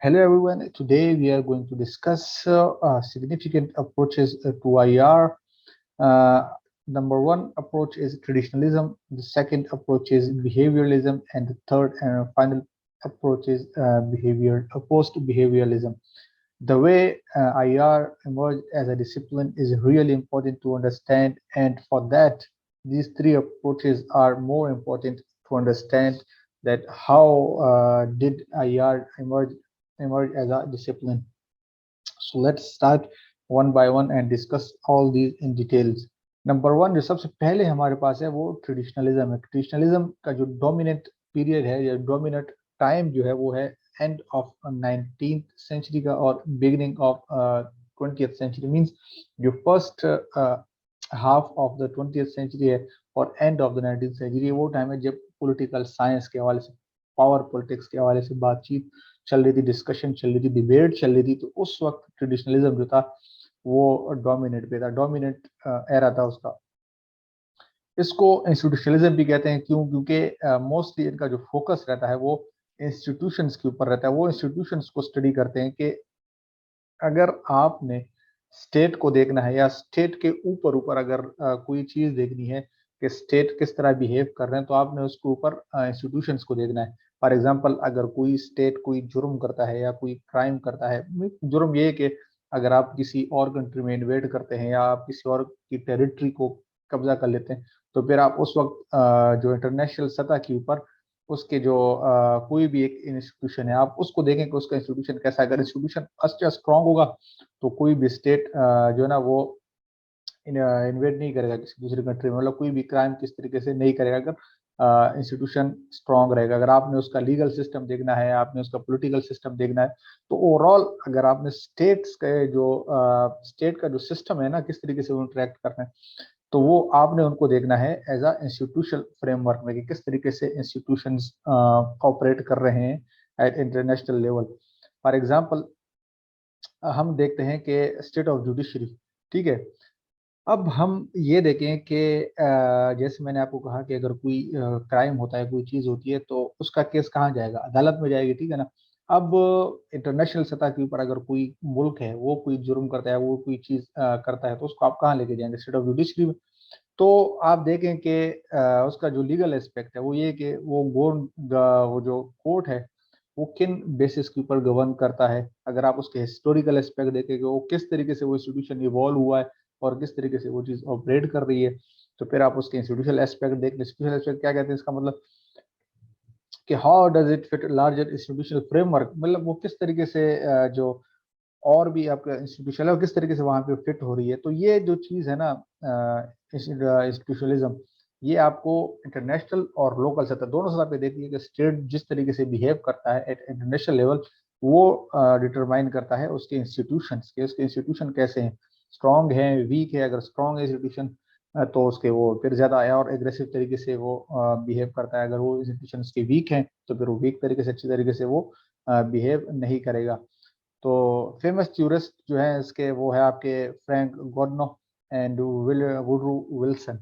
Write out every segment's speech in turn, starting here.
Hello everyone. Today we are going to discuss significant approaches to IR. Uh, Number one approach is traditionalism. The second approach is behavioralism, and the third and final approach is post-behavioralism. The way IR emerged as a discipline is really important to understand, and for that, these three approaches are more important to understand that how did IR emerge as a discipline. So let's start one by one and discuss all these in details. Number one जो सबसे पहले हमारे पास है वो traditionalism है। Traditionalism का जो dominant period है या डोमिनेंट टाइम जो है वो है एंड ऑफ 19th सेंचुरी का और beginning of 20th century. Means जो first half of the 20th century है और end of the 19th century, वो टाइम है जब पॉलिटिकल साइंस के हवाले से, पावर पॉलिटिक्स के हवाले से बातचीत चल रही थी, डिस्कशन चल रही थी, डिबेट चल रही थी। तो उस वक्त ट्रेडिशनलिज्म जो था वो डोमिनेट पे था, डोमिनेट एरा था उसका। इसको इंस्टीट्यूशनलिज्म भी कहते हैं। क्यों? क्योंकि मोस्टली इनका जो फोकस रहता है वो इंस्टीट्यूशंस के ऊपर रहता है। वो इंस्टीट्यूशंस को स्टडी करते हैं कि अगर आपने स्टेट को देखना है या स्टेट के ऊपर ऊपर अगर कोई चीज देखनी है कि स्टेट किस तरह बिहेव कर रहे हैं, तो आपने उसके ऊपर इंस्टीट्यूशंस को देखना है। फॉर एग्जांपल, अगर कोई स्टेट कोई जुर्म करता है या कोई क्राइम करता है, जुर्म ये है कि अगर आप किसी और कंट्री में इन्वेड करते हैं या आप किसी और की टेरिटरी को कब्जा कर लेते हैं, तो फिर आप उस वक्त जो इंटरनेशनल सतह के ऊपर उसके जो कोई भी एक इंस्टीट्यूशन है, आप उसको देखें कि उसका इंस्टीट्यूशन कैसा है। अगर इंस्टीट्यूशन अच्छा स्ट्रांग होगा तो कोई भी स्टेट जो है ना वो इन्वेड नहीं करेगा किसी दूसरी कंट्री में, मतलब कोई भी क्राइम किस तरीके से नहीं करेगा अगर इंस्टीट्यूशन स्ट्रांग रहेगा। अगर आपने उसका लीगल सिस्टम देखना है, आपने उसका पॉलिटिकल सिस्टम देखना है, तो ओवरऑल अगर आपने स्टेट्स के जो स्टेट का जो सिस्टम है ना, किस तरीके से वो इंटरेक्ट कर रहे हैं, तो वो आपने उनको देखना है एज अ इंस्टीट्यूशनल फ्रेमवर्क में कि किस तरीके से इंस्टीट्यूशंस ऑपरेट कर रहे हैं at international level. For example, हम देखते हैं कि स्टेट ऑफ जुडिशरी, ठीक है। अब हम ये देखें कि जैसे मैंने आपको कहा कि अगर कोई क्राइम होता है, कोई चीज होती है, तो उसका केस कहाँ जाएगा? अदालत में जाएगी, ठीक है ना। अब इंटरनेशनल सतह के ऊपर अगर कोई मुल्क है वो कोई जुर्म करता है, वो कोई चीज करता है, तो उसको आप कहाँ लेके जाएंगे? स्टेट ऑफ जुडिशरी में। तो आप देखें कि उसका जो लीगल एस्पेक्ट है वो ये कि वो जो कोर्ट है वो किन बेसिस के ऊपर गवर्न करता है। अगर आप उसके हिस्टोरिकल एस्पेक्ट देखें कि वो किस तरीके से वो इंस्टीट्यूशन इवॉल्व हुआ है और किस तरीके से वो चीज़ ऑपरेट कर रही है, तो फिर आप उसके इंस्टीट्यूशनल एस्पेक्ट देख लें। इंस्टीट्यूशनल एस्पेक्ट क्या कहते हैं? इसका मतलब कि how does it fit larger institutional framework, मतलब वो किस तरीके से जो और भी आपका इंस्टीट्यूशन है वो किस तरीके से वहां पे फिट हो रही है। तो ये जो चीज़ है ना, इंस्टीट्यूशनलिज्म, ये आपको इंटरनेशनल और लोकल सतह दोनों सतह पे देखिए कि स्टेट जिस तरीके से बिहेव करता है एट इंटरनेशनल लेवल, वो डिटरमाइन करता है उसके इंस्टीट्यूशंस के, उसके इंस्टीट्यूशन कैसे हैं, स्ट्रांग है, वीक है। अगर स्ट्रांग है इंस्टीट्यूशन तो उसके वो फिर ज्यादा और एग्रेसिव तरीके से वो बिहेव करता है। अगर वो इंस्टीट्यूशन के वीक हैं तो फिर वो वीक तरीके से, अच्छी तरीके से वो बिहेव नहीं करेगा। तो फेमस थ्योरिस्ट जो है इसके वो है आपके फ्रैंक गोडनो एंड वुडरू विल्सन।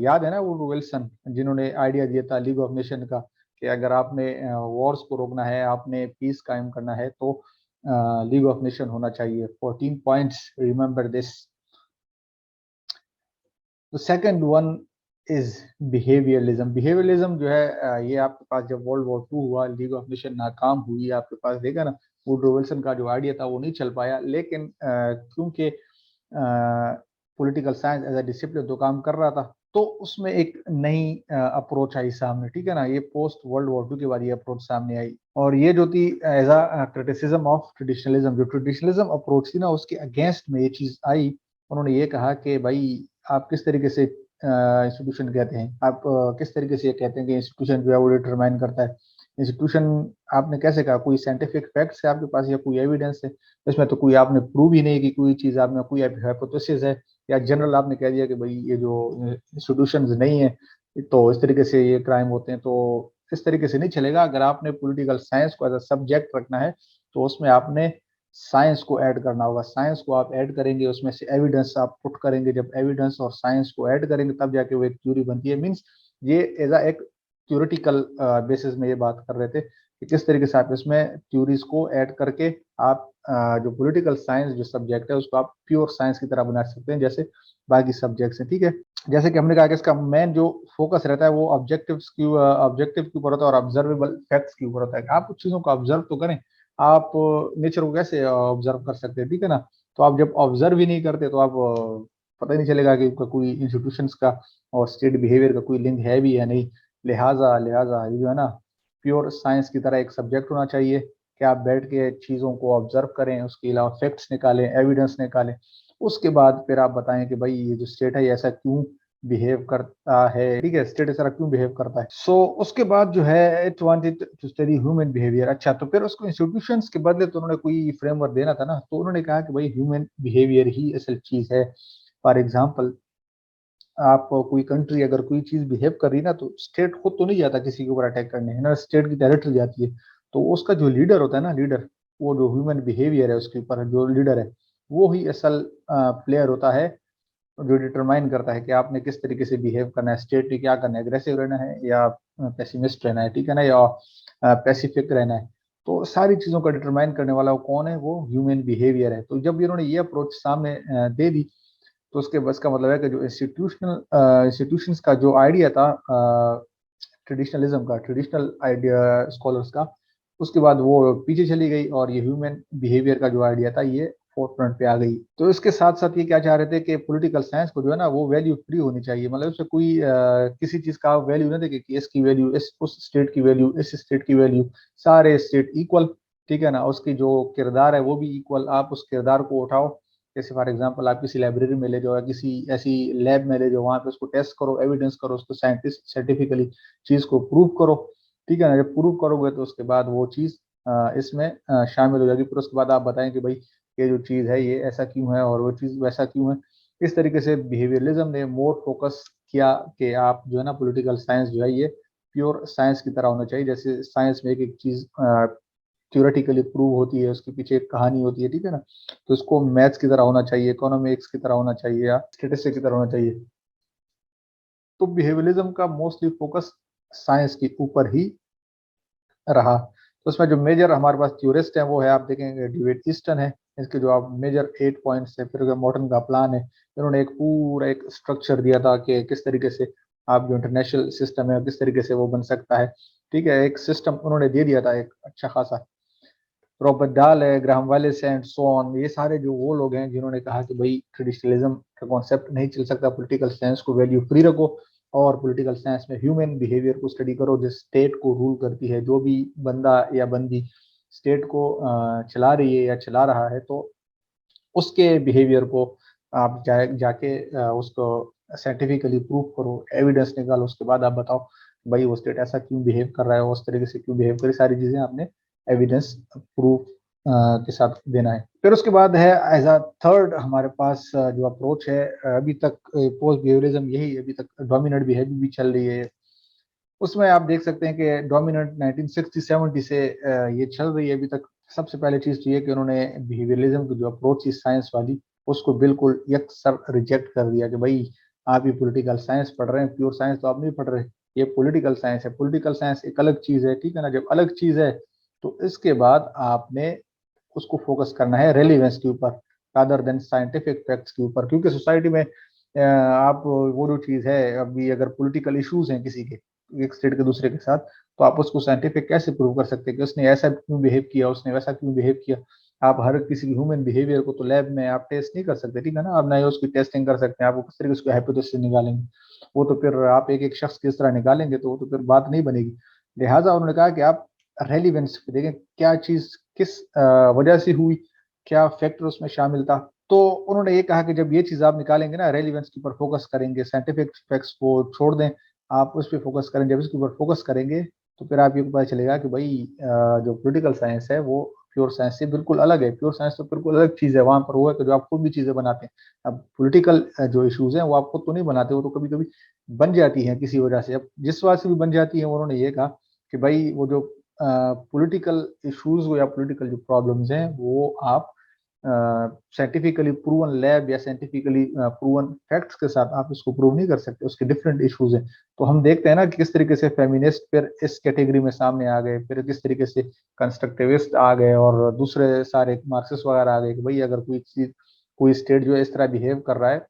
याद है ना वुडरू विल्सन, जिन्होंने आइडिया दिया था लीग ऑफ नेशन का कि अगर आपने वॉर्स को रोकना है, आपने पीस कायम करना है, तो लीग ऑफ नेशन होना चाहिए। 14 पॉइंट्स, रिमेंबर दिस। तो second one is behaviourism. Behaviourism जो है ये आपके पास जब वर्ल्ड वॉर 2 हुआ, लीग ऑफ नेशन नाकाम हुई, आपके पास देखा ना वुडरो विल्सन का जो आइडिया था वो नहीं चल पाया। लेकिन क्योंकि political science as a discipline तो काम कर रहा था, तो उसमें एक नई अप्रोच आई सामने, ठीक है ना। ये पोस्ट वर्ल्ड वॉर 2 के बाद ये अप्रोच सामने आई, और ये जो थी as a criticism of traditionalism. जो ट्रेडिशनलिज्म अप्रोच थी ना, उसके अगेंस्ट में ये चीज आई। उन्होंने ये कहा कि भाई आप किस तरीके से इंस्टीट्यूशन कहते हैं, आप किस तरीके से ये कहते हैं कि इंस्टीट्यूशन जो है वो डिटरमाइन करता है। इंस्टीट्यूशन आपने कैसे कहा? कोई साइंटिफिक फैक्ट्स है आपके पास या कोई एविडेंस है? इसमें तो कोई आपने प्रूव ही नहीं कि कोई चीज, आपने कोई हाइपोथेसिस है या जनरल आपने कह दिया कि भाई ये जो इंस्टीट्यूशन नहीं है तो इस तरीके से ये क्राइम होते हैं। तो इस तरीके से नहीं चलेगा। अगर आपने पॉलिटिकल साइंस को एज अ सब्जेक्ट रखना है तो उसमें आपने साइंस को ऐड करना होगा। साइंस को आप ऐड करेंगे, उसमें से एविडेंस आप पुट करेंगे। जब एविडेंस और साइंस को ऐड करेंगे तब जाके वो एक थ्योरी बनती है। मींस ये एज अ एक थ्योरेटिकल बेसिस में ये बात कर रहे थे कि किस तरीके से आप इसमें थ्योरीज को ऐड करके आप जो पॉलिटिकल साइंस जो सब्जेक्ट है उसको आप प्योर साइंस की तरह बना सकते हैं जैसे बाकी सब्जेक्ट्स हैं, ठीक है। जैसे कि हमने कहा कि इसका मेन जो फोकस रहता है वो ऑब्जेक्टिव के ऊपर होता है और ऑब्जर्वेबल फैक्ट्स के ऊपर होता है कि आप कुछ चीज़ों को ऑब्जर्व तो करें। आप नेचर को कैसे ऑब्जर्व कर सकते हैं, ठीक है ना। तो आप जब ऑब्जर्व ही नहीं करते तो आप पता ही नहीं चलेगा कि कोई इंस्टीट्यूशंस का और स्टेट बिहेवियर का कोई लिंक है भी या नहीं। लिहाजा लिहाजा ये जो है ना प्योर साइंस की तरह एक सब्जेक्ट होना चाहिए कि आप बैठ के चीज़ों को ऑब्जर्व करें, उसके अलावा फैक्ट्स निकालें, एविडेंस निकालें। उसके बाद फिर आप बताएं कि भाई ये जो स्टेट है ये ऐसा क्यों बिहेव करता है, ठीक है, स्टेट ऐसा क्यों बिहेव करता है। सो उसके बाद जो है it wanted to study human behaviour. अच्छा, तो फिर उसको इंस्टीट्यूशंस के बदले तो उन्होंने कोई फ्रेमवर्क देना था ना, तो उन्होंने कहा कि भाई ह्यूमन बिहेवियर ही असल चीज़ है। फॉर एग्जाम्पल, आप कोई कंट्री अगर कोई चीज बिहेव कर रही है ना तो स्टेट खुद तो नहीं जाता किसी के ऊपर अटैक करने, है ना, स्टेट की टेरिटरी जाती है। तो उसका जो लीडर होता है ना, लीडर, वो जो ह्यूमन बिहेवियर है उसके ऊपर जो लीडर है वो ही असल प्लेयर होता है जो डिटरमाइन करता है कि आपने किस तरीके से बिहेव करना है, स्टेट ने क्या करना है, एग्रेसिव रहना है या पेसिमिस्ट रहना है, ठीक है ना, या पैसिफिक रहना है। तो सारी चीज़ों का डिटरमाइन करने वाला वो कौन है, वो ह्यूमन बिहेवियर है। तो जब इन्होंने ये अप्रोच सामने दे दी तो उसके बस का मतलब है कि जो इंस्टीट्यूशंस का जो आइडिया था ट्रेडिशनलिज्म का, ट्रेडिशनल आइडिया स्कॉलर्स का, उसके बाद वो पीछे चली गई और ये ह्यूमन बिहेवियर का जो आइडिया था ये फोर्थ फ्रंट पे आ गई। तो इसके साथ साथ ये क्या चाह रहे थे कि पॉलिटिकल साइंस को जो है ना वो वैल्यू फ्री होनी चाहिए, मतलब उससे कोई किसी चीज का वैल्यू ना देखे कि इसकी वैल्यू इस उस स्टेट की वैल्यू इस स्टेट की वैल्यू, सारे स्टेट इक्वल, ठीक है ना, उसकी जो किरदार है वो भी इक्वल, आप उस किरदार को उठाओ। जैसे फॉर एग्जांपल आप किसी लाइब्रेरी में ले जाओ या किसी ऐसी लैब में ले जाओ, वहां पे उसको टेस्ट करो, एविडेंस करो, उसको साइंटिस्ट सर्टिफिकली चीज को प्रूव करो, ठीक है ना। जब प्रूव करोगे तो उसके बाद वो चीज इसमें शामिल हो जाएगी। फिर उसके बाद आप बताएं कि भाई ये जो चीज है ये ऐसा क्यों है और वो चीज वैसा क्यों है। इस तरीके से बिहेवियरलिज्म ने मोर फोकस किया कि आप जो है ना पॉलिटिकल साइंस जो है ये प्योर साइंस की तरह होना चाहिए। जैसे साइंस में एक एक चीज थ्योरेटिकली प्रूव होती है, उसके पीछे एक कहानी होती है, ठीक है ना। तो इसको मैथ्स की तरह होना चाहिए, इकोनॉमिक्स की तरह होना चाहिए या स्टेटिस्टिक्स की तरह होना चाहिए। तो बिहेवियरिज्म का मोस्टली फोकस साइंस के ऊपर ही रहा। तो उसमें जो मेजर हमारे पास थ्योरिस्ट हैं वो है, आप देखेंगे, डेविड ईस्टन है। इसके जो आप मेजर 8 पॉइंट्स है, फिर मॉडर्न का प्लान है। इन्होंने एक पूरा एक स्ट्रक्चर दिया था कि किस तरीके से आप जो इंटरनेशनल सिस्टम है किस तरीके से वो बन सकता है, ठीक है। एक सिस्टम उन्होंने दे दिया था एक अच्छा खासा। रॉबर्ट डाल है, ग्राहम वेलिस एंड सो ऑन, ये सारे जो वो लोग हैं जिन्होंने कहा कि भाई ट्रेडिशनलिज्म का कॉन्सेप्ट नहीं चल सकता, पॉलिटिकल साइंस को वैल्यू फ्री रखो और पॉलिटिकल साइंस में ह्यूमन बिहेवियर को स्टडी करो जो स्टेट को रूल करती है। जो भी बंदा या बंदी स्टेट को चला रही है या चला रहा है तो उसके बिहेवियर को आप जाके उसको साइंटिफिकली प्रूव करो, एविडेंस निकालो, उसके बाद आप बताओ भाई वो स्टेट ऐसा क्यों बिहेव कर रहा है, उस तरीके से क्यों बिहेव करे, सारी चीजें आपने एविडेंस प्रूफ के साथ देना है। फिर उसके बाद है एज अ थर्ड हमारे पास जो अप्रोच है, अभी तक पोस्ट बिहेवियरिज्म यही अभी तक डोमिनेंट बिहेवियर भी चल रही है। उसमें आप देख सकते हैं कि डोमिनेंट 1960-70 से ये चल रही है अभी तक। सबसे पहले चीज तो ये कि उन्होंने बिहेवियरलिज्म की जो अप्रोच थी साइंस वाली उसको बिल्कुल यकसर रिजेक्ट कर दिया कि भाई आप ये पॉलिटिकल साइंस पढ़ रहे हैं, प्योर साइंस तो आप नहीं पढ़ रहे, ये पॉलिटिकल साइंस है। पॉलिटिकल साइंस एक अलग चीज है, ठीक है ना। जब अलग चीज है तो इसके बाद आपने उसको फोकस करना है रेलिवेंस के ऊपर रादर देन साइंटिफिक फैक्ट्स के ऊपर, क्योंकि सोसाइटी में आप वो जो चीज है, अभी अगर पॉलिटिकल इश्यूज हैं किसी के, एक स्टेट के दूसरे के साथ, तो आप उसको साइंटिफिक कैसे प्रूव कर सकते हैं कि उसने ऐसा क्यों बिहेव किया, उसने वैसा क्यों बिहेव किया। आप हर किसी ह्यूमन बिहेवियर को तो लैब में आप टेस्ट नहीं कर सकते, ठीक है ना। आप ना ही उसकी टेस्टिंग कर सकते हैं, आप किस तरीके से हाइपोथेसिस निकालेंगे, वो तो फिर आप एक एक शख्स किस तरह निकालेंगे तो वो तो फिर बात नहीं बनेगी। लिहाजा उन्होंने कहा कि आप रेलिवेंस देखें, क्या चीज किस वजह से हुई, क्या फैक्टर उसमें शामिल था। तो उन्होंने ये कहा कि जब ये चीज आप निकालेंगे ना, रेलिवेंस के ऊपर फोकस करेंगे, साइंटिफिक फैक्ट्स को छोड़ दें, आप उस पर फोकस करें, जब इसके ऊपर फोकस करेंगे तो फिर आप ये पता चलेगा कि भाई जो पॉलिटिकल साइंस है वो प्योर साइंस से बिल्कुल अलग है। प्योर साइंस तो बिल्कुल अलग चीज है, वहां पर वो है कि जो आप खुद भी चीजें बनाते हैं। अब पॉलिटिकल जो इश्यूज हैं वो आप खुद तो नहीं बनाते, वो तो कभी कभी बन जाती हैं किसी वजह से। अब जिस वजह से भी बन जाती है उन्होंने ये कहा कि भाई वो जो पॉलिटिकल इश्यूज या पॉलिटिकल जो प्रॉब्लम्स हैं वो आप साइंटिफिकली प्रूवन लैब या साइंटिफिकली प्रूवन फैक्ट्स के साथ आप इसको प्रूव नहीं कर सकते, उसके डिफरेंट इश्यूज हैं। तो हम देखते हैं ना कि किस तरीके से फेमिनिस्ट फिर इस कैटेगरी में सामने आ गए, फिर किस तरीके से कंस्ट्रक्टिविस्ट आ गए और दूसरे सारे मार्क्सिस्ट वगैरह आ गए कि भाई अगर कोई चीज, कोई स्टेट जो है इस तरह बिहेव कर रहा है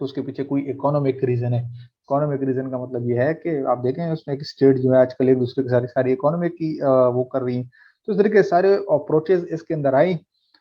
तो उसके पीछे कोई इकोनॉमिक रीजन है। इकोनॉमिक रीजन का मतलब ये है कि आप देखें उसमें एक स्टेट जो है आजकल एक दूसरे के सारी सारी इकोनॉमिक की वो कर रही है। तो इस तरीके के सारे अप्रोचेज इसके अंदर आई।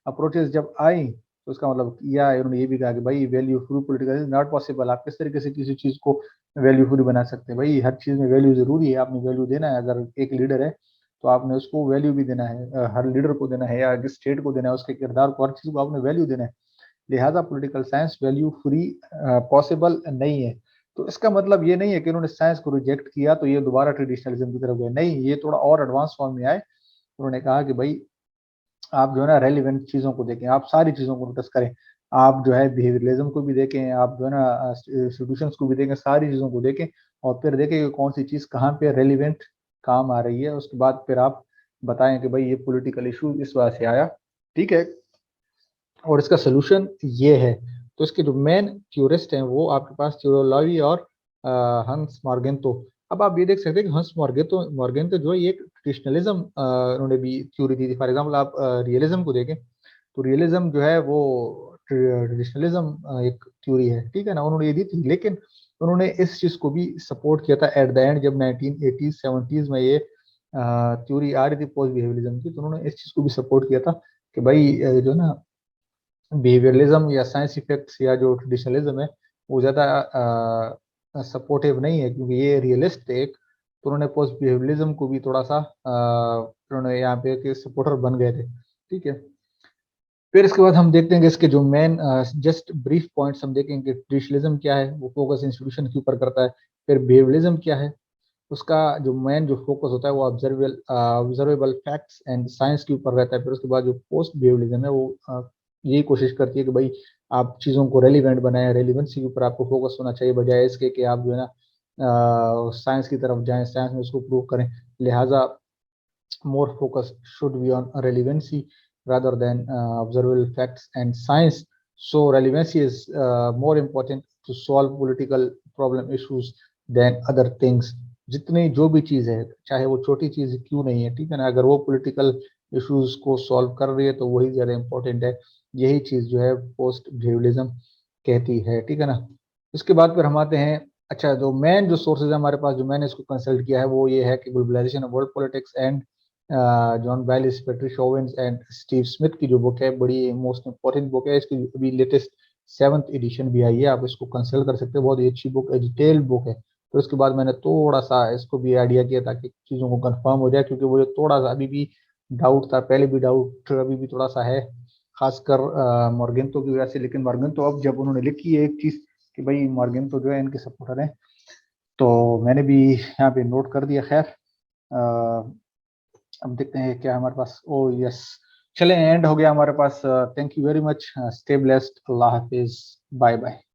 अप्रोचेज जब आई तो उसका मतलब या इन्होंने ये भी कहा कि भाई value free political is not possible. आप किस तरीके से किसी चीज को वैल्यू फ्री बना सकते हैं? भाई हर चीज में वैल्यू जरूरी है, आपने वैल्यू देना है। अगर एक लीडर है तो आपने उसको वैल्यू भी देना है, हर लीडर को देना है या जिस स्टेट को देना है उसके किरदार को, हर चीज को आपने वैल्यू देना है। लिहाजा political science value free possible नहीं है। तो इसका मतलब ये नहीं है कि उन्होंने साइंस को रिजेक्ट किया तो ये दोबारा ट्रेडिशनलिज्म की तरफ गए, नहीं, ये थोड़ा और एडवांस फॉर्म में आए। उन्होंने कहा कि भाई आप जो है ना रेलिवेंट चीजों को देखें, आप सारी चीजों को नोटिस करें, आप जो है बिहेवियरलिज्म को भी देखें, आप जो है ना इंस्टीट्यूशंस को भी देखें, सारी चीजों को देखें और फिर देखें कि कौन सी चीज कहाँ पे रेलिवेंट काम आ रही है। उसके बाद फिर आप बताएं कि भाई ये पॉलिटिकल इशू इस वजह से आया, ठीक है, और इसका सोल्यूशन ये है। तो इसके जो मेन थ्योरिस्ट हैं वो आपके पास थियोडोर और हंस मॉर्गेंतो। अब आप ये देख सकते हैं कि हंस मॉर्गेंतो मॉर्गेंतो जो है ये ट्रेडिशनलिज्म उन्होंने भी थ्योरी दी थी। फॉर एग्जांपल आप रियलिज्म को देखें तो रियलिज्म जो है वो ट्रेडिशनलिज्म एक थ्योरी है, ठीक है ना, उन्होंने ये दी थी। लेकिन उन्होंने इस चीज को भी सपोर्ट किया था एट द एंड, जब 1980s 70s में ये थ्योरी आ रही थी पोस्ट बिहेवियरिज्म की, तो उन्होंने इस चीज को भी सपोर्ट किया था कि भाई जो ना बिहेवियरलिज्म या साइंस इफेक्ट्स या जो ट्रेडिशनलिज्म है वो ज़्यादा सपोर्टिव नहीं है, क्योंकि ये रियलिस्ट थे एक। तो उन्होंने पोस्ट बिहेवियरलिज्म को भी थोड़ा सा उन्होंने यहाँ पे के सपोर्टर बन गए थे, ठीक है। फिर इसके बाद हम देखते हैं कि इसके जो मेन जस्ट ब्रीफ पॉइंट्स हम देखेंगे। ट्रेडिशनलिज्म क्या है, वो फोकस इंस्टीट्यूशन के ऊपर करता है। फिर बिहेवियरलिज्म क्या है, उसका जो मेन जो फोकस होता है वो ऑब्जर्वेबल फैक्ट्स एंड साइंस के ऊपर रहता है। फिर उसके बाद जो पोस्ट बिहेवियरलिज्म है वो यही कोशिश करती है कि भाई आप चीज़ों को रेलिवेंट बनाएं, रेलिवेंसी के ऊपर आपको फोकस होना चाहिए, बजाय इसके कि आप जो है ना साइंस की तरफ जाएं, साइंस में उसको प्रूव करें। लिहाजा more focus should be on relevancy rather than observable facts and science. So relevancy is more important to solve political problem issues than other things. जितनी जो भी चीज है, चाहे वो छोटी चीज क्यों नहीं है, ठीक है ना, अगर वो पॉलिटिकल इश्यूज को सॉल्व कर रही है तो वही ज्यादा इंपॉर्टेंट है। यही चीज जो है पोस्ट बिहेवियरिज्म कहती है, ठीक है ना। इसके बाद फिर हम आते हैं, अच्छा जो मेन जो सोर्सेज है हमारे पास, जो मैंने इसको कंसल्ट किया है वो ये है कि globalisation of world politics and John Baylis, Patricia Owens and Steve Smith की जो बुक है, बड़ी मोस्ट इंपॉर्टेंट बुक है। इसकी अभी लेटेस्ट 7th एडिशन भी आई है, आप इसको कंसल्ट कर सकते हैं, बहुत ही अच्छी बुक है, डिटेल्ड बुक है। तो उसके बाद मैंने थोड़ा सा इसको भी आइडिया किया ताकि चीज़ों को कंफर्म हो जाए, क्योंकि वो जो थोड़ा सा अभी भी डाउट था, पहले भी डाउट अभी भी थोड़ा सा है, खासकर मॉर्गेंतो की वजह से। लेकिन मॉर्गेंतो अब जब उन्होंने लिखी है एक चीज़ कि भाई मॉर्गेंतो जो है इनके सपोर्टर हैं, तो मैंने भी यहाँ पे नोट कर दिया। खैर अब देखते हैं क्या हमारे पास। ओ यस, चले एंड हो गया हमारे पास। Thank you very much, stay blessed, अल्लाह हाफिज, बाय बाय।